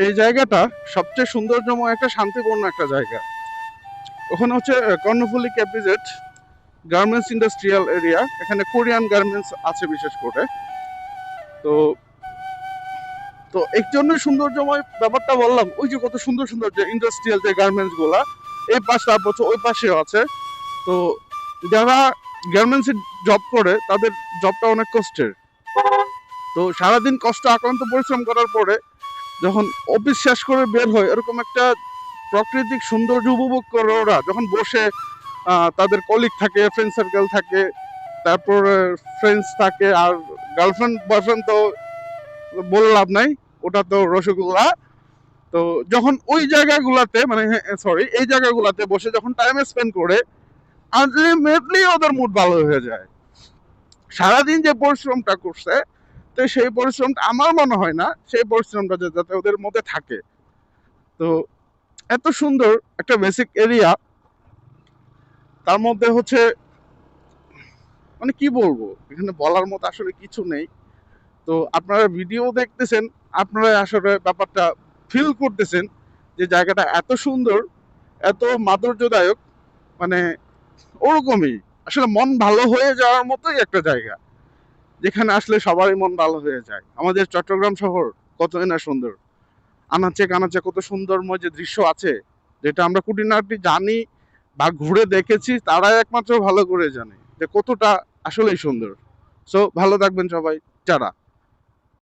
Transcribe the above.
এই জায়গাটা সবচেয়ে সৌন্দর্যময় একটা শান্তিপূর্ণ একটা জায়গা। ওখানে হচ্ছে কর্ণফুলী ক্যাপিজেড গার্মেন্টস ইন্ডাস্ট্রিয়াল এরিয়া, এখানে কোরিয়ান গার্মেন্টস আছে বিশেষ করে। তো তো এর জন্য সৌন্দর্যময় ব্যাপারটা বললাম, ওই যে কত সুন্দর সুন্দর যে ইন্ডাস্ট্রিয়াল যে গার্মেন্টস গুলা এই পাশে, তারপর ওই পাশেও আছে। তো যারা গার্মেন্টসে জব করে তাদের জবটা অনেক কষ্টের। তো সারাদিন কষ্ট আক্রান্ত পরিশ্রম করার পরে যখন অফিস শেষ করে বের হয়, এরকম একটা প্রাকৃতিক সৌন্দর্য উপভোগ করে ওরা, যখন বসে তাদের কলিগ থাকে, ফ্রেন্ড সার্কেল থাকে, তারপর ফ্রেন্ডস থাকে, আর গার্লফ্রেন্ড বয়ফ্রেন্ড তো বলে লাভ নাই, ওটা তো রসগোল্লা। তো যখন ওই জায়গাগুলাতে মানে সরি এই জায়গাগুলাতে বসে যখন টাইম স্পেন্ড করে, আলটিমেটলি ওদের মুড ভালো হয়ে যায়। সারাদিন যে পরিশ্রমটা করছে, তো সেই পরিশ্রমটা আমার মনে হয় না সেই পরিশ্রমটা যাতে ওদের মধ্যে থাকে। তো এত সুন্দর একটা বেসিক এরিয়া, তার মধ্যে হচ্ছে মানে কি বলবো, এখানে বলার মতো আসলে কিছু নেই। তো আপনারা ভিডিও দেখতেছেন, আপনারা আসলে ব্যাপারটা ফিল করতেছেন যে জায়গাটা এত সুন্দর, এত মাধুর্যদায়ক, মানে ওরকমই আসলে মন ভালো হয়ে যাওয়ার মতোই একটা জায়গা, যেখানে আসলে সবারই মন ভালো হয়ে যায়। আমাদের চট্টগ্রাম শহর কতই না সুন্দর, আনাচে কানাচে কত সুন্দরময় যে দৃশ্য আছে, যেটা আমরা খুঁটিনাটি জানি বা ঘুরে দেখেছি, তারাই একমাত্র ভালো করে জানে যে কতটা আসলেই সুন্দর। সো ভালো থাকবেন সবাই, যারা